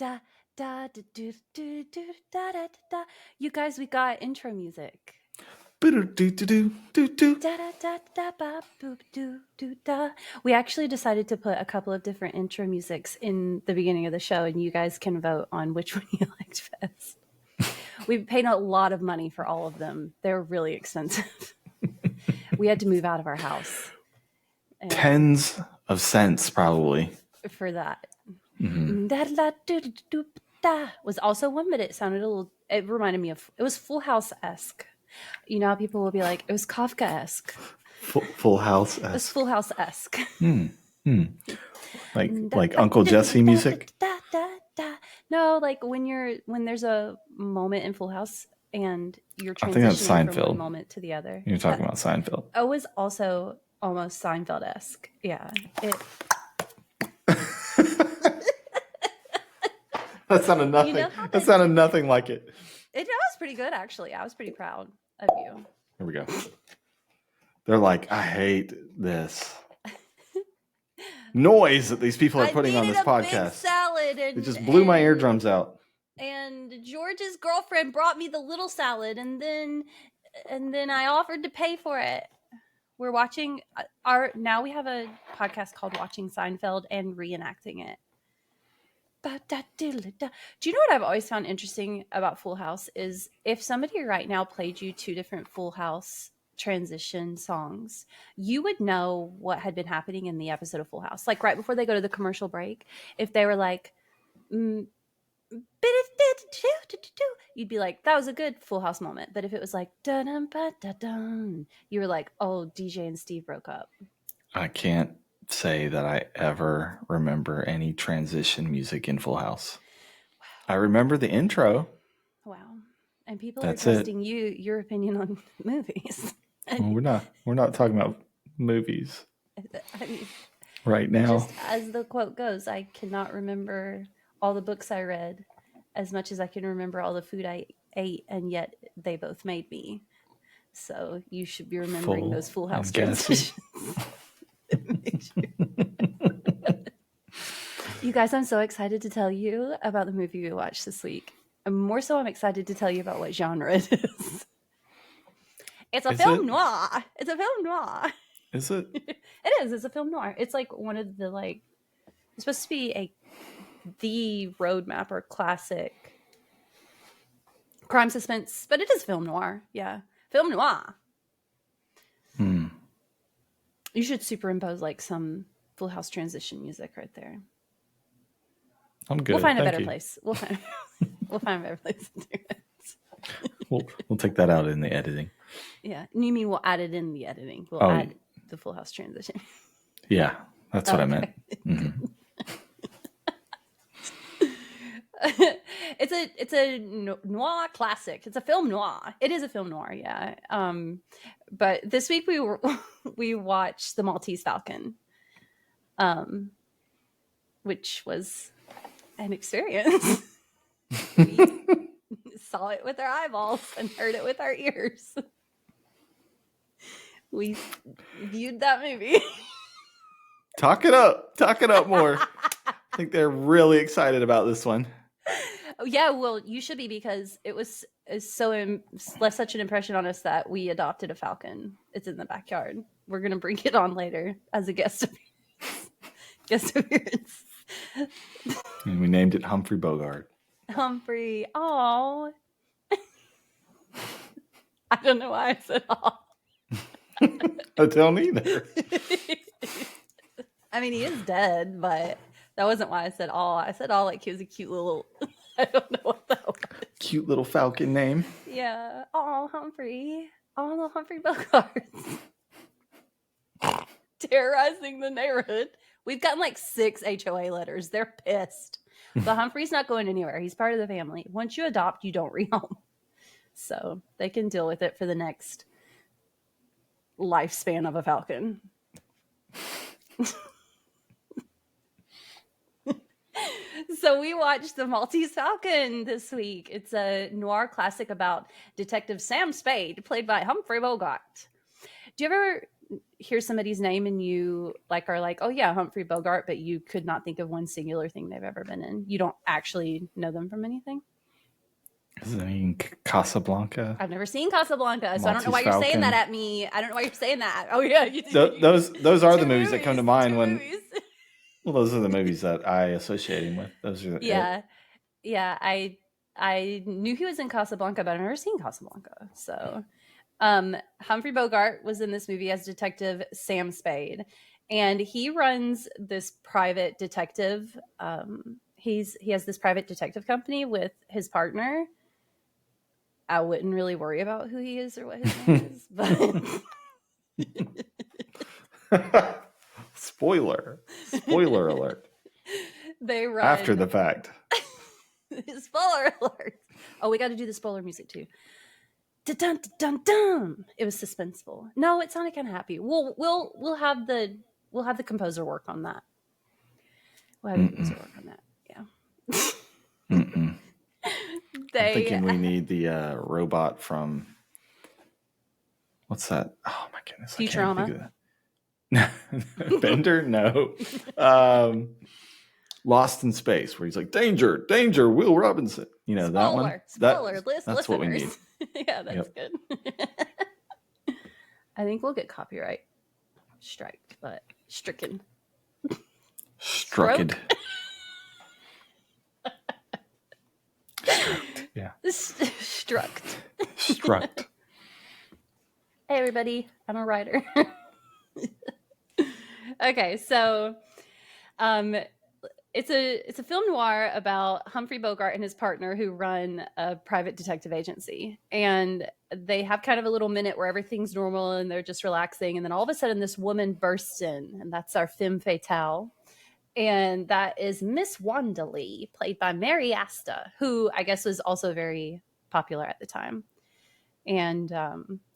da da da do do do da da da. You guys, we got intro music. Da da da da ba boop do do da. We actually decided to put a couple of different intro musics in the beginning of the show, and you guys can vote on which one you liked best. We paid a lot of money for all of them. They're really expensive. We had to move out of our house. Tens of cents, probably. For that. Mm-hmm. Was also one, but it sounded a little, it reminded me of, it was Full House-esque. You know how people will be like, it was Kafka-esque. Full House-esque. It was Full House-esque. Like Uncle Jesse music? No, like when there's a moment in Full House and you're transitioning I think that's Seinfeld. from one moment to the other. You're talking about Seinfeld. It was also almost Seinfeld-esque. Yeah. That sounded nothing. That sounded nothing like it. It was pretty good, actually. I was pretty proud of you. Here we go. They're like, I hate this noise that these people are putting on this podcast. Big salad it just blew my eardrums out. And George's girlfriend brought me the little salad, and then I offered to pay for it. We're watching now we have a podcast called Watching Seinfeld and Reenacting It. Do you know what I've always found interesting about Full House is if somebody right now played you two different Full House transition songs, you would know what had been happening in the episode of Full House. Like right before they go to the commercial break, if they were like, you'd be like, that was a good Full House moment. But if it was like, you were like, oh, DJ and Steve broke up. I can't say that I ever remember any transition music in Full House. Wow. I remember the intro. Wow. And people are testing your opinion on movies. Well, we're not talking about movies. I mean, right now. Just as the quote goes, I cannot remember all the books I read as much as I can remember all the food I ate, and yet they both made me. So you should be remembering those Full House transitions. You guys, I'm so excited to tell you about the movie we watched this week. And more so, I'm excited to tell you about what genre it is. It's a film noir. It's a film noir. Is it? It is. It's a film noir. It's like one of the it's supposed to be the roadmap or classic crime suspense, but it is film noir. Yeah, film noir. You should superimpose some Full House transition music right there. I'm good. We'll find a better place. We'll find a better place to do it. We'll take that out in the editing. Yeah, you mean we'll add it in the editing? We'll add the Full House transition. Yeah, that's what I meant. Mm-hmm. It's a noir classic. It's a film noir. It is a film noir, yeah. But this week we watched The Maltese Falcon, which was an experience. We saw it with our eyeballs and heard it with our ears. We viewed that movie. Talk it up more. I think they're really excited about this one. Oh, yeah, well, you should be, because it was left such an impression on us that we adopted a falcon. It's in the backyard. We're going to bring it on later as a guest appearance. And we named it Humphrey Bogart. Humphrey. Oh. I don't know why I said "aw." I don't either. I mean, he is dead, but that wasn't why I said "aw." I said "aw" like he was a cute little... I don't know what that was. Cute little falcon name. Yeah. Oh, Humphrey. Oh, little Humphrey Bogart. Terrorizing the neighborhood. We've gotten 6 HOA letters. They're pissed. But Humphrey's not going anywhere. He's part of the family. Once you adopt, you don't rehome. So they can deal with it for the next lifespan of a falcon. So we watched The Maltese Falcon this week. It's a noir classic about Detective Sam Spade, played by Humphrey Bogart. Do you ever hear somebody's name and you like are like, oh yeah, Humphrey Bogart, but you could not think of one singular thing they've ever been in. You don't actually know them from anything. Is it in Casablanca? I've never seen Casablanca, so I don't know Maltese why you're saying that Falcon? at me. I don't know why you're saying that. Oh yeah, Those are the two movies that come to mind two when. movies. Well, those are the movies that I associate him with. Those are Yeah, yeah. I knew he was in Casablanca, but I've never seen Casablanca. So, Humphrey Bogart was in this movie as Detective Sam Spade, and he runs this private detective. He has this private detective company with his partner. I wouldn't really worry about who he is or what his name is, but Spoiler alert. they run After the fact. Spoiler alert. Oh, we got to do the spoiler music too. Dun dun dun. It was suspenseful. No, it sounded kind of happy. We'll have the composer work on that. We'll have the composer work on that. Yeah. I'm thinking we need the robot from what's that? Oh my goodness! Futurama. Bender? No. Lost in Space, where he's like, "Danger, danger, Will Robinson." You know that one. Spoiler. That's what we need. Yeah, that's good. I think we'll get copyright stricken. Struck. Yeah. Struck. Hey everybody, I'm a writer. Okay, so it's a film noir about Humphrey Bogart and his partner who run a private detective agency, and they have kind of a little minute where everything's normal and they're just relaxing, and then all of a sudden this woman bursts in, and that's our femme fatale, and that is Miss Wanderley, played by Mary Asta, who I guess was also very popular at the time, and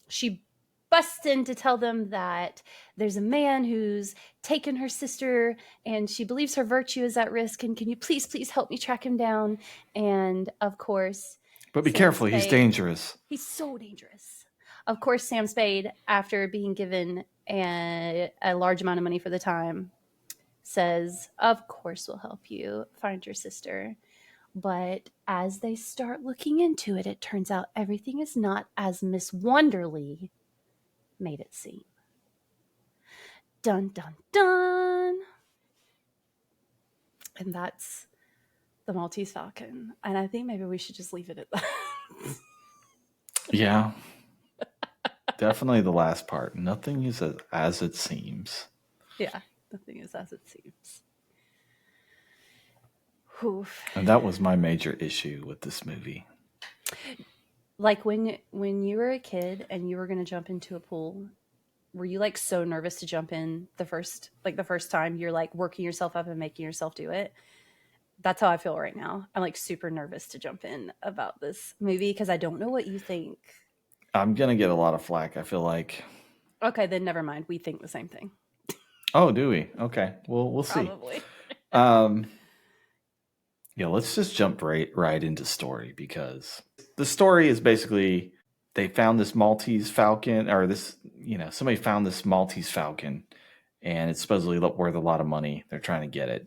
she busts in to tell them that there's a man who's taken her sister and she believes her virtue is at risk, and can you please help me track him down? And of course, but be careful, he's dangerous. He's so dangerous. Of course, Sam Spade, after being given a large amount of money for the time, says, of course we'll help you find your sister. But as they start looking into it, it turns out everything is not as Miss Wanderley made it seem. Dun dun dun. And that's the Maltese Falcon. And I think maybe we should just leave it at that. Yeah. Definitely the last part. Nothing is as it seems. Yeah, nothing is as it seems. Oof. And that was my major issue with this movie. Like when you were a kid and you were going to jump into a pool, were you like so nervous to jump in the first time you're like working yourself up and making yourself do it? That's how I feel right now. I'm like super nervous to jump in about this movie because I don't know what you think. I'm going to get a lot of flack, I feel like. Okay, then never mind. We think the same thing. Oh, do we? Okay. Well, we'll see. Probably. Yeah, let's just jump right into story, because the story is basically they found this Maltese Falcon, or this, somebody found this Maltese Falcon, and it's supposedly worth a lot of money. They're trying to get it.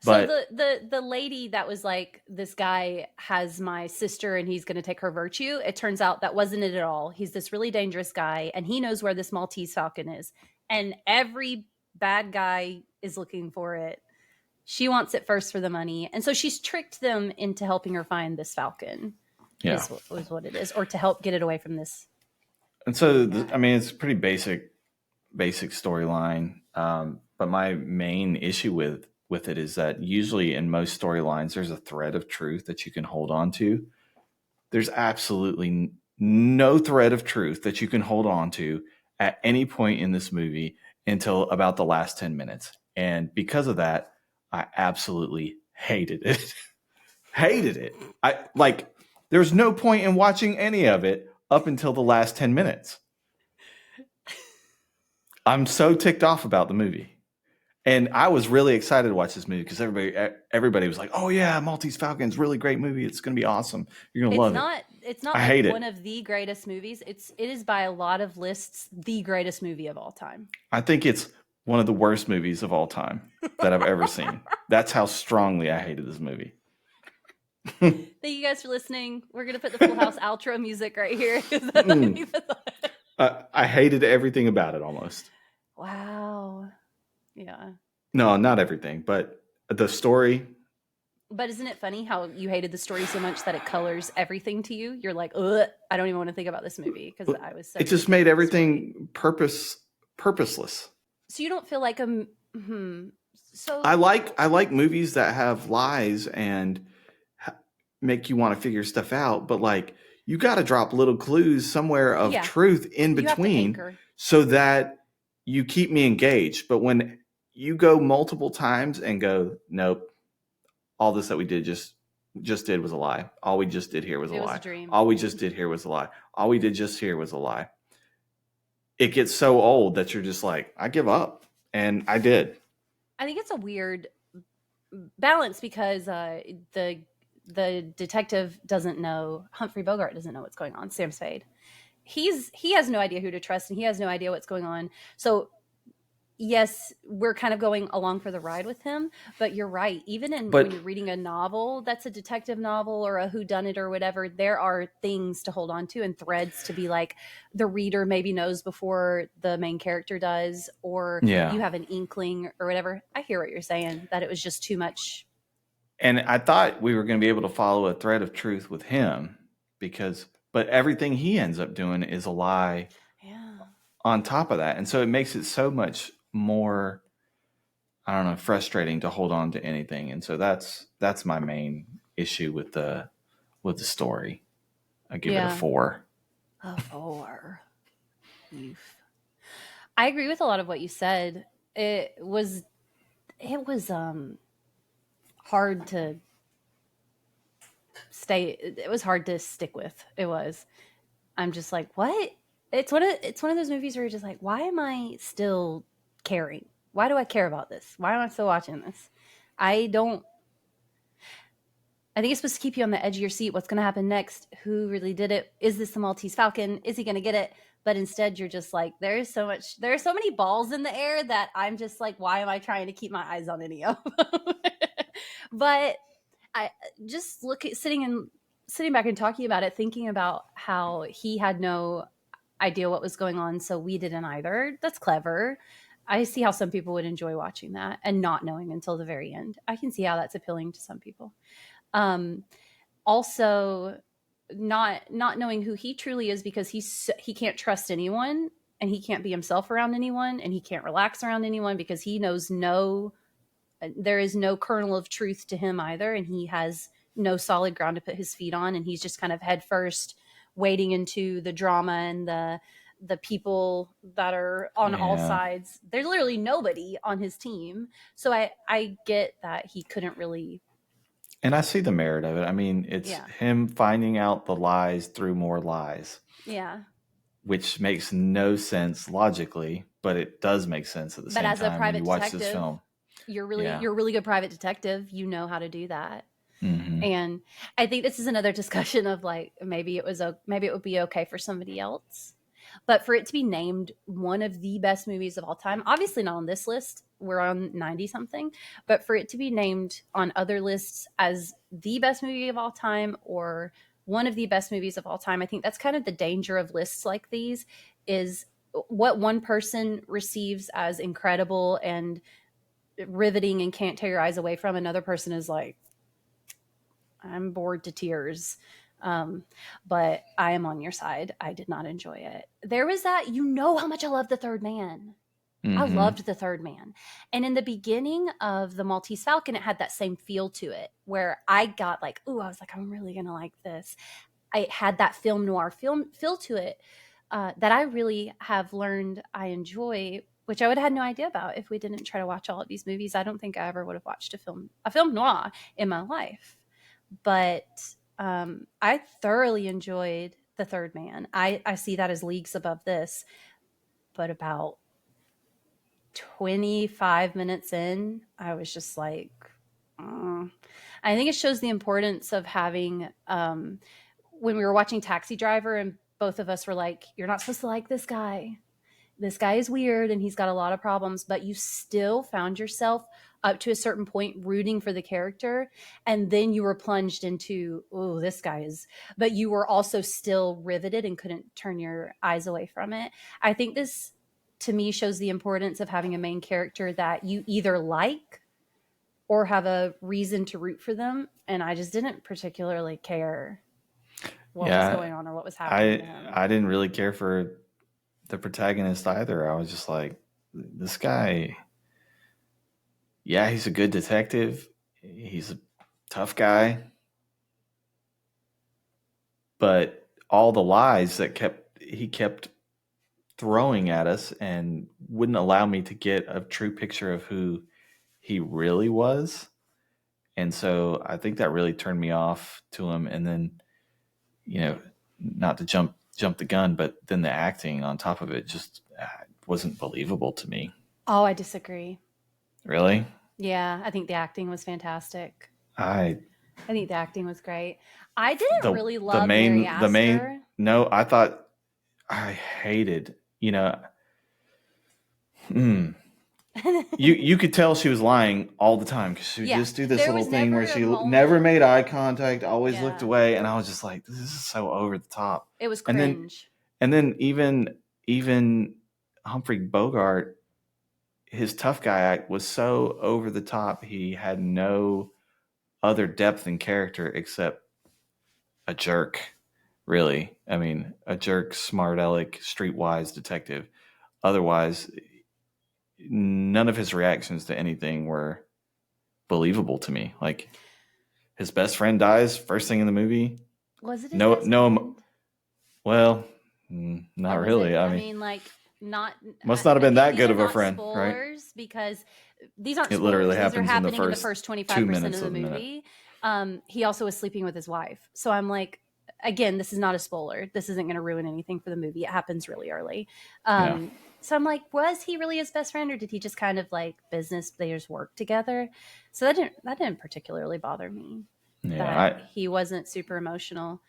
But so the lady that was like, this guy has my sister and he's going to take her virtue, it turns out that wasn't it at all. He's this really dangerous guy and he knows where this Maltese Falcon is. And every bad guy is looking for it. She wants it first for the money. And so she's tricked them into helping her find this Falcon. Yeah. Is what it is. Or to help get it away from this. And so, it's a pretty basic storyline. But my main issue with it is that usually in most storylines, there's a thread of truth that you can hold on to. There's absolutely no thread of truth that you can hold on to at any point in this movie until about the last 10 minutes. And because of that, I absolutely hated it. Hated it. There's no point in watching any of it up until the last 10 minutes. I'm so ticked off about the movie. And I was really excited to watch this movie because everybody was like, "Oh yeah, Maltese Falcon is a really great movie. It's going to be awesome. You're going to love it." It's not I like hate one it. of the greatest movies. It is by a lot of lists the greatest movie of all time. I think it's one of the worst movies of all time that I've ever seen. That's how strongly I hated this movie. Thank you guys for listening. We're gonna put the Full House outro music right here. I hated everything about it almost. Wow. Yeah. No, not everything, but the story. But isn't it funny how you hated the story so much that it colors everything to you? You're like, ugh, I don't even want to think about this movie because I was so. It just made everything purposeless. So you don't feel like a. So I like movies that have lies and make you want to figure stuff out, but like you got to drop little clues somewhere of truth in between so that you keep me engaged. But when you go multiple times and go, nope, all this that we did just did was a lie. All we just did here was a lie. All we just did here was a lie. All we did just here was a lie. It gets so old that you're just like, I give up. And I did. I think it's a weird balance because the detective doesn't know, Humphrey Bogart doesn't know what's going on. Sam Spade. He has no idea who to trust and he has no idea what's going on. So yes, we're kind of going along for the ride with him, but you're right. Even when you're reading a novel that's a detective novel or a whodunit or whatever, there are things to hold on to and threads to be like the reader maybe knows before the main character does, or you have an inkling or whatever. I hear what you're saying, that it was just too much. And I thought we were going to be able to follow a thread of truth with him but everything he ends up doing is a lie on top of that. And so it makes it so much more, I don't know, frustrating to hold on to anything. And so that's my main issue with the story. I give it a 4. A 4. I agree with a lot of what you said. It was hard to stay. It was hard to stick with. It was. I'm just like, what? It's one of those movies where you're just like, why am I still caring? Why do I care about this? Why am I still watching this? I think it's supposed to keep you on the edge of your seat. What's going to happen next? Who really did it? Is this the Maltese Falcon? Is he going to get it? But instead, you're just like, there are so many balls in the air that I'm just like, why am I trying to keep my eyes on any of them? But I just sitting back and talking about it, thinking about how he had no idea what was going on, so we didn't either. That's clever. I see how some people would enjoy watching that and not knowing until the very end. I can see how that's appealing to some people. Also, not knowing who he truly is because he can't trust anyone and he can't be himself around anyone and he can't relax around anyone because he knows there is no kernel of truth to him either, and he has no solid ground to put his feet on, and he's just kind of head first wading into the drama and the people that are on all sides. There's literally nobody on his team. So I get that he couldn't really. And I see the merit of it. I mean, it's him finding out the lies through more lies. Yeah. Which makes no sense logically, but it does make sense at the same time when you watch this film. You're a really good private detective. You know how to do that. Mm-hmm. And I think this is another discussion of like, maybe it would be okay for somebody else, but for it to be named one of the best movies of all time, obviously not on this list, we're on 90 something, but for it to be named on other lists as the best movie of all time or one of the best movies of all time, I think that's kind of the danger of lists like these, is what one person receives as incredible and riveting and can't tear your eyes away from, another person is like, I'm bored to tears. But I am on your side. I did not enjoy it. There was that, how much I love The Third Man. Mm-hmm. I loved The Third Man. And in the beginning of the Maltese Falcon, it had that same feel to it where I got like, I was like, I'm really going to like this. I had that film noir feel to it that I really have learned I enjoy, which I would have had no idea about if we didn't try to watch all of these movies. I don't think I ever would have watched a film noir in my life. But I thoroughly enjoyed The Third Man. I see that as leagues above this. But about 25 minutes in, I was just like, mm. I think it shows the importance of having, when we were watching Taxi Driver, and both of us were like, you're not supposed to like this guy. This guy is weird and he's got a lot of problems, but you still found yourself up to a certain point rooting for the character. And then you were plunged into, oh, this guy is, but you were also still riveted and couldn't turn your eyes away from it. I think this, to me, shows the importance of having a main character that you either like or have a reason to root for them. And I just didn't particularly care what was Yeah, going on or what was happening to him. I didn't really care for the protagonist either. I was just like, this guy, yeah, he's a good detective. He's a tough guy. But all the lies that he kept throwing at us and wouldn't allow me to get a true picture of who he really was. And so I think that really turned me off to him. And then, not to jump the gun, but then the acting on top of it just wasn't believable to me. Oh, I disagree. Really? Yeah, I think the acting was fantastic. I think the acting was great. I didn't really love Mary Astor. No, I thought I hated, you could tell she was lying all the time because she would just do this little thing where she never made eye contact, always looked away, and I was just like, this is so over the top. It was cringe. And then even Humphrey Bogart, his tough guy act was so over the top. He had no other depth in character except a jerk, really. I mean, a jerk, smart aleck, streetwise detective. Otherwise, none of his reactions to anything were believable to me. Like, his best friend dies first thing in the movie. Was it his best friend? Well, not really. I mean, like, not must not have been that good of a friend, right? Because these aren't it spoilers. Literally These happens are happening in the first 25% 2 of minutes the movie. He also was sleeping with his wife. So I'm like, again, this is not a spoiler. This isn't going to ruin anything for the movie. It happens really early. So I'm like, was he really his best friend, or did he just kind of like business? They just work together. So that didn't particularly bother me. Yeah, he wasn't super emotional.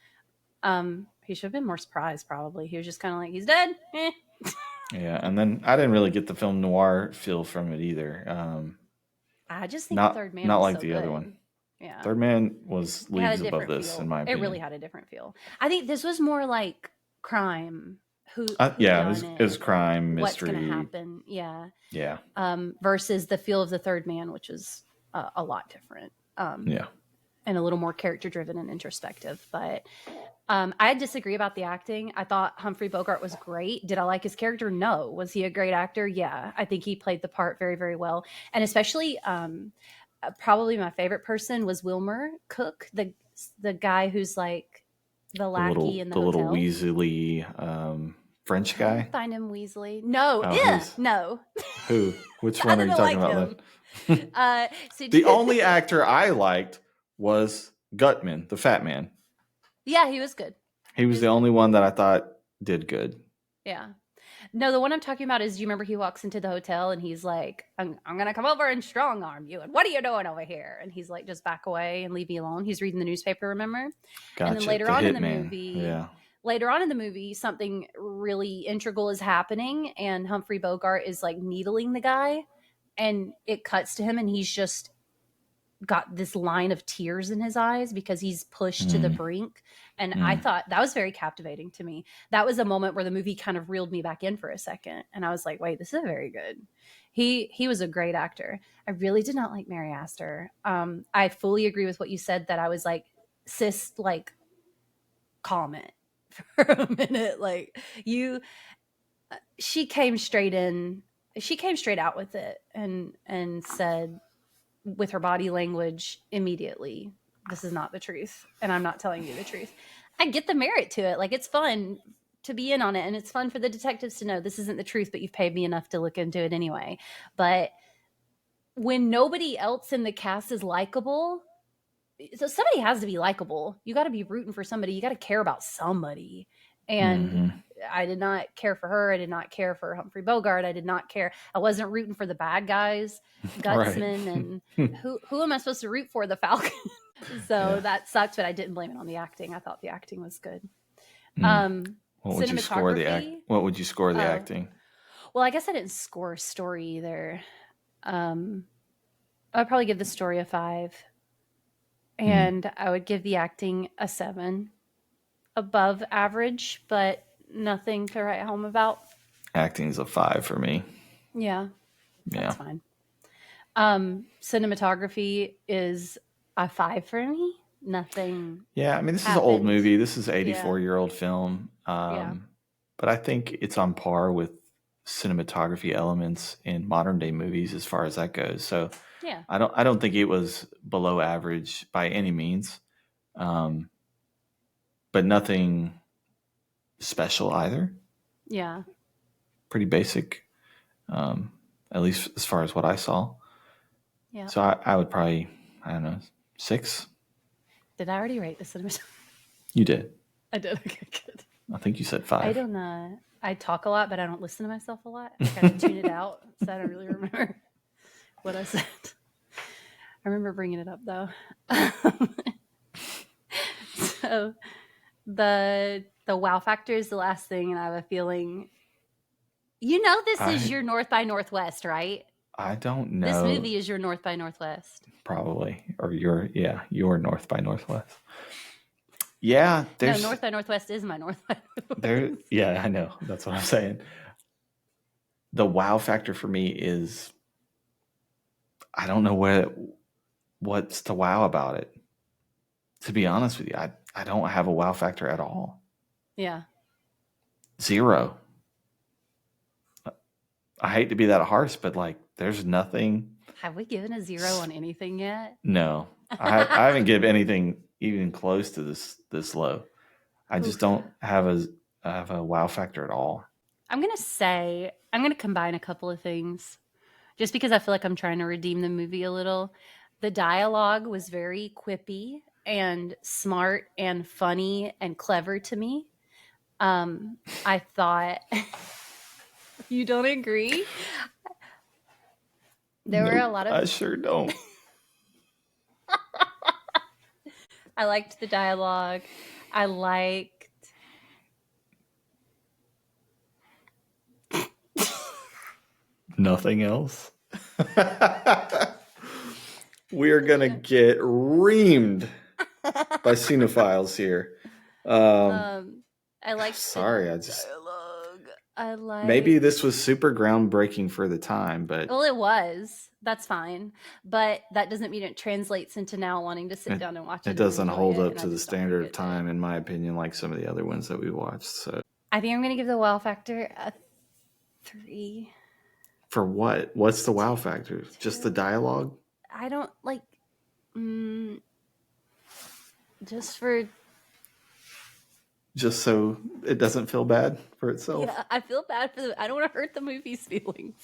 He should have been more surprised. Probably he was just kind of like, he's dead. Yeah, and then I didn't really get the film noir feel from it either. I just think the Third Man not was like so the good. other one. Yeah, Third Man was leagues above this, feel. In my opinion. It really had a different feel. I think this was more like crime. Yeah, it was crime, mystery. What's going to happen? Yeah. Yeah. Versus the feel of the Third Man, which is a lot different. Yeah. And a little more character driven and introspective. But I disagree about the acting. I thought Humphrey Bogart was great. Did I like his character? No. Was he a great actor? Yeah. I think he played the part very, very well. And especially probably my favorite person was Wilmer Cook, the guy who's like the lackey in the hotel. little Weasley French guy. I find him Weasley. No, no. Who? Which one are you talking about? Then? So the only actor I liked was Gutman, the fat man. Yeah, he was good. He was the only one that I thought did good. Yeah. No, the one I'm talking about is, you remember he walks into the hotel and he's like, I'm going to come over and strong arm you. And what are you doing over here? And he's like, just back away and leave me alone. He's reading the newspaper, remember? Gotcha. And then later on in the movie, something really integral is happening. And Humphrey Bogart is like needling the guy. And it cuts to him and he's just got this line of tears in his eyes because he's pushed to the brink. And I thought that was very captivating to me. That was a moment where the movie kind of reeled me back in for a second. And I was like, wait, this is very good. He was a great actor. I really did not like Mary Astor. I fully agree with what you said, that I was like, sis, like, calm it for a minute. Like, she came straight out with it and said, with her body language immediately, this is not the truth, and I'm not telling you the truth. I get the merit to it. Like, it's fun to be in on it, and it's fun for the detectives to know this isn't the truth, but you've paid me enough to look into it anyway. But when nobody else in the cast is likable, so somebody has to be likable. You got to be rooting for somebody. You got to care about somebody. And I did not care for her. I did not care for Humphrey Bogart. I did not care. I wasn't rooting for the bad guys, Gutsman, and who am I supposed to root for? The Falcon. So that sucked, but I didn't blame it on the acting. I thought the acting was good. What would you score What would you score the acting? Well, I guess I didn't score story either. I'd probably give the story a 5, and I would give the acting a 7, above average, but nothing to write home about. Acting's a 5 for me. Yeah, that's fine. Cinematography is a 5 for me. Nothing. Yeah, I mean, this is an old movie. This is an 84-year-old film. But I think it's on par with cinematography elements in modern day movies as far as that goes. So I don't think it was below average by any means. But nothing special either. Yeah. Pretty basic. At least as far as what I saw. Yeah. So I would probably, I don't know, 6. Did I already rate the cinematography? You did. I did. Okay, good. I think you said 5. I don't know. I talk a lot, but I don't listen to myself a lot. I kind of tune it out, so I don't really remember what I said. I remember bringing it up, though. So the wow factor is the last thing, and I have a feeling... this is your North by Northwest, right? I don't know. This movie is your North by Northwest. Probably. Or your North by Northwest. Yeah. No, North by Northwest is my North by Northwest. Yeah, I know. That's what I'm saying. The wow factor for me is, I don't know what's to wow about it. To be honest with you, I don't have a wow factor at all. Yeah. 0. I hate to be that harsh, but there's nothing. Have we given a 0 on anything yet? No, I haven't given anything even close to this low. I just don't have a wow factor at all. I'm going to combine a couple of things just because I feel like I'm trying to redeem the movie a little. The dialogue was very quippy and smart and funny and clever to me. I thought... You don't agree? There were a lot of... I sure don't. I liked the dialogue. I liked... Nothing else? We are going to get reamed by cinephiles here. I liked Sorry, the I just... dialogue. I like... Maybe this was super groundbreaking for the time, but... Well, it was. That's fine. But that doesn't mean it translates into now wanting to sit down and watch it. It doesn't hold up to the standard of time, in my opinion, like some of the other ones that we watched. So I think I'm going to give the wow factor a 3. For what? What's the wow factor? 2. Just the dialogue? I don't like... just for... Just so it doesn't feel bad for itself? Yeah, I feel bad for I don't want to hurt the movie's feelings.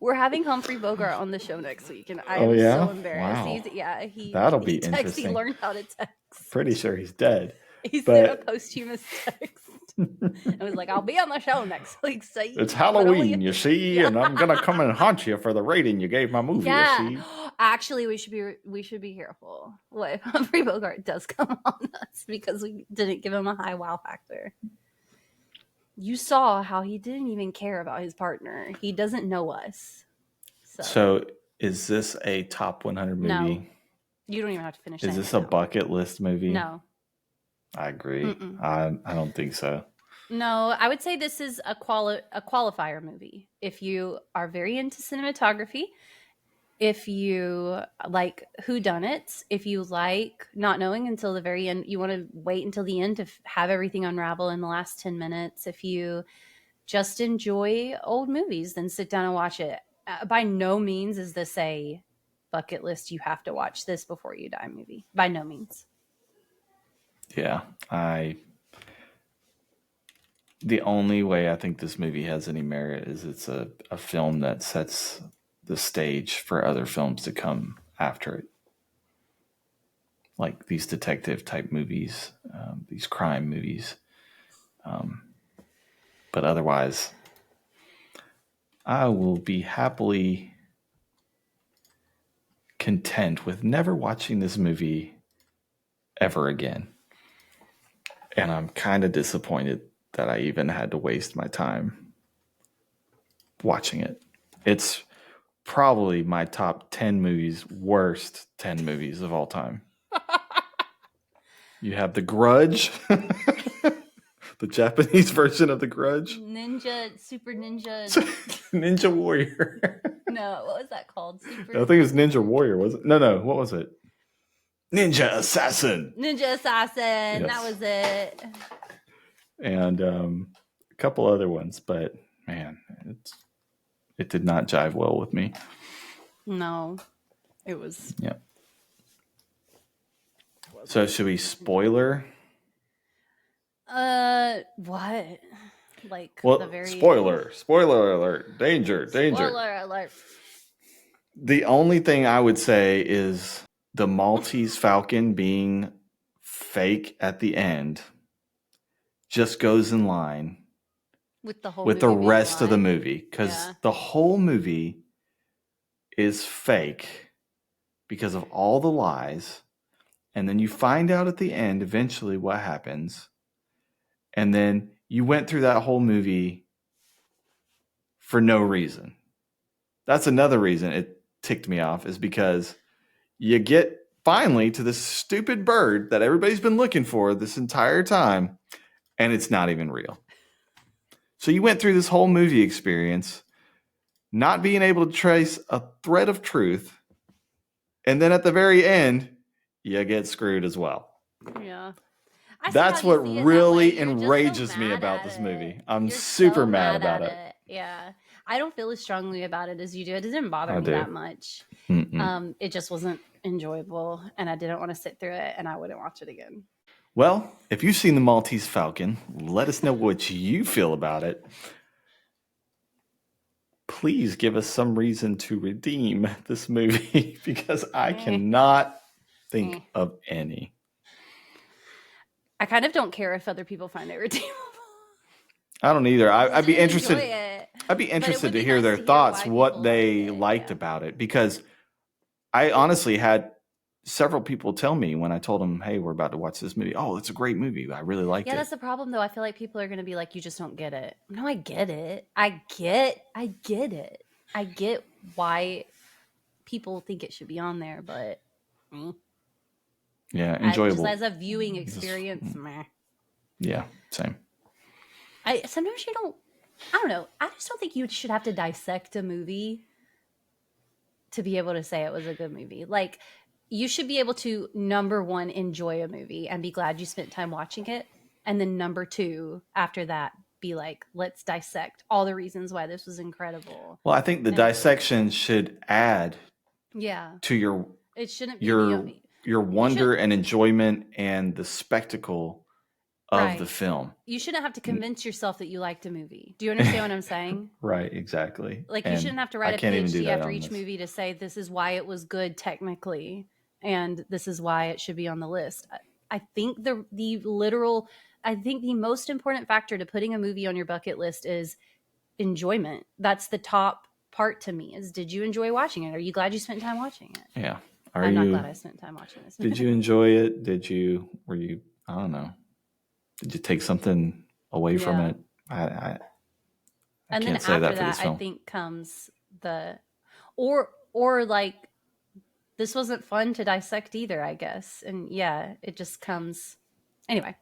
We're having Humphrey Bogart on the show next week, and I'm so embarrassed. Wow. That'll be interesting. He learned how to text. Pretty sure he's dead. He sent a posthumous text. I was like, I'll be on the show next week. So it's Halloween, you see, and I'm gonna come and haunt you for the rating you gave my movie. Yeah. You see? Actually, we should be careful. What if Humphrey Bogart does come on us because we didn't give him a high wow factor? You saw how he didn't even care about his partner. He doesn't know us. So is this a top 100 movie? No. You don't even have to finish. Is this a bucket list movie? No. I agree. I don't think so. No, I would say this is a qualifier movie. If you are very into cinematography, if you like whodunits, if you like not knowing until the very end, you want to wait until the end to have everything unravel in the last 10 minutes. If you just enjoy old movies, then sit down and watch it. By no means is this a bucket list. You have to watch this before you die movie. By no means. Yeah, the only way I think this movie has any merit is it's a film that sets the stage for other films to come after it. Like these detective type movies, these crime movies. But otherwise, I will be happily content with never watching this movie ever again. And I'm kind of disappointed that I even had to waste my time watching it. It's probably my top 10 movies, worst 10 movies of all time. You have The Grudge, the Japanese version of The Grudge. Super Ninja. Ninja Warrior. No, what was that called? I think it was Ninja Warrior, was it? No, what was it? Ninja Assassin. Ninja Assassin. Yes. That was it. And a couple other ones, but man, it did not jive well with me. No, it was. Yeah. So should we spoiler? What? Like Well, spoiler alert, danger. Spoiler alert. The only thing I would say is the Maltese Falcon being fake at the end just goes in line with the rest of the movie, because the whole movie is fake because of all the lies, and then you find out at the end eventually what happens, and then you went through that whole movie for no reason. That's another reason it ticked me off, is because you get finally to this stupid bird that everybody's been looking for this entire time, and it's not even real. So you went through this whole movie experience not being able to trace a thread of truth, and then at the very end, you get screwed as well. Yeah. That's what really enrages me about this movie. I'm super mad about it. Yeah. I don't feel as strongly about it as you do. It didn't bother me that much. It just wasn't enjoyable, and I didn't want to sit through it, and I wouldn't watch it again. Well, if you've seen the Maltese Falcon, let us know what you feel about it. Please give us some reason to redeem this movie, because I cannot think of any. I kind of don't care if other people find it redeemable. I don't either. I'd be interested. I'd be interested to hear their thoughts, what they liked about it, because I honestly had several people tell me when I told them, "Hey, we're about to watch this movie. Oh, it's a great movie. I really liked it." Yeah, that's the problem, though. I feel like people are going to be like, "You just don't get it." No, I get it. I get it. I get why people think it should be on there, but yeah, enjoyable. Just as a viewing experience, meh. Yeah, same. Sometimes you don't. I don't know. I just don't think you should have to dissect a movie to be able to say it was a good movie. Like, you should be able to, number one, enjoy a movie and be glad you spent time watching it. And then number two, after that, be like, let's dissect all the reasons why this was incredible. Well, I think the dissection should add to your it shouldn't be your wonder and enjoyment and the spectacle of the film. You shouldn't have to convince yourself that you liked a movie. Do you understand what I'm saying? Right, exactly. Like, you shouldn't have to write a PhD after each movie to say this is why it was good technically, and this is why it should be on the list. I think the most important factor to putting a movie on your bucket list is enjoyment. That's the top part to me, is did you enjoy watching it? Are you glad you spent time watching it? Yeah. I'm not glad I spent time watching this. Did you enjoy it? Were you, I don't know. Did you take something away from it? I and can't then say after that for this film. I think comes or like, this wasn't fun to dissect either, I guess. And yeah, it just comes. Anyway,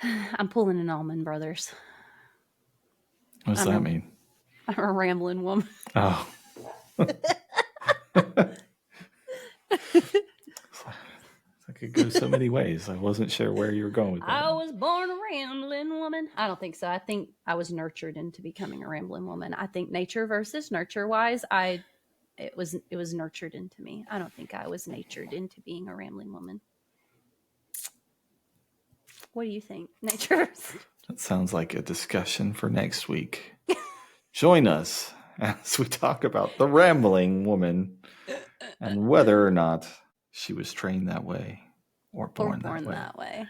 I'm pulling an Allman Brothers. What's that mean? I'm a rambling woman. Oh. I could go so many ways. I wasn't sure where you were going with that. I was born a rambling woman. I don't think so. I think I was nurtured into becoming a rambling woman. I think nature versus nurture wise, it was nurtured into me. I don't think I was natured into being a rambling woman. What do you think? Nature versus... That sounds like a discussion for next week. Join us as we talk about the rambling woman and whether or not she was trained that way or born that way.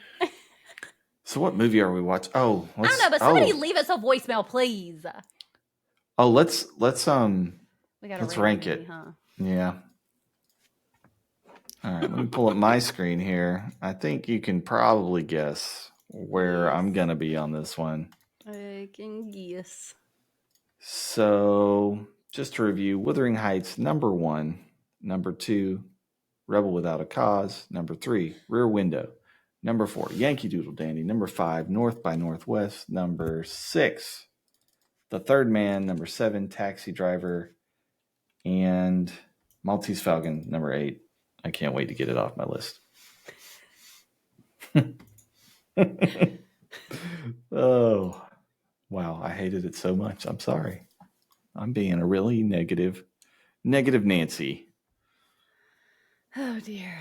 So what movie are we watching? Oh, I don't know, but somebody leave us a voicemail, please. let's We gotta rank maybe, it. huh? Yeah. All right, let me pull up my screen here. I think you can probably guess where I'm gonna be on this one. I can guess. So, just to review, Wuthering Heights, number 1. Number 2, Rebel Without a Cause. Number 3, Rear Window. Number 4, Yankee Doodle Dandy. Number 5, North by Northwest. Number 6, The Third Man. Number 7, Taxi Driver. And Maltese Falcon, number 8. I can't wait to get it off my list. Oh, wow. I hated it so much. I'm sorry. I'm being a really negative Nancy. Oh, dear.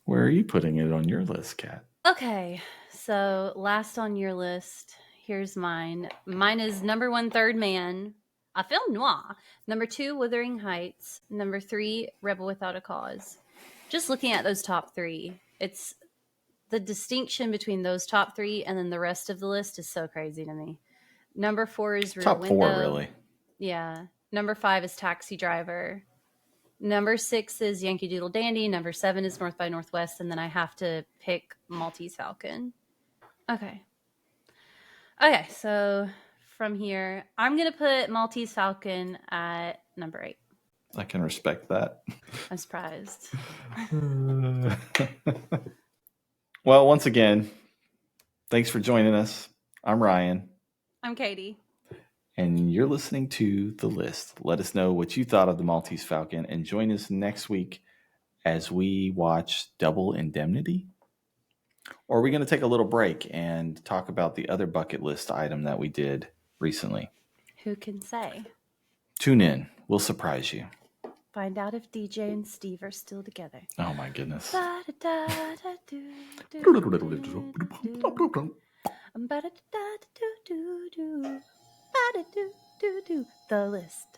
Where are you putting it on your list, Kat? Okay, so last on your list, here's mine. Mine is number 1, Third Man, a film noir. Number 2, Wuthering Heights. Number 3, Rebel Without a Cause. Just looking at those top 3, it's the distinction between those top 3 and then the rest of the list is so crazy to me. Number 4 is Rear Top Window. 4, really. Yeah. Number 5 is Taxi Driver. Number 6 is Yankee Doodle Dandy. Number 7 is North by Northwest. And then I have to pick Maltese Falcon. Okay, so from here, I'm going to put Maltese Falcon at number 8. I can respect that. I'm surprised. Well, once again, thanks for joining us. I'm Ryan. I'm Katie. And you're listening to The List. Let us know what you thought of the Maltese Falcon and join us next week as we watch Double Indemnity. Or are we going to take a little break and talk about the other bucket list item that we did recently? Who can say? Tune in. We'll surprise you. Find out if DJ and Steve are still together. Oh, my goodness. The List.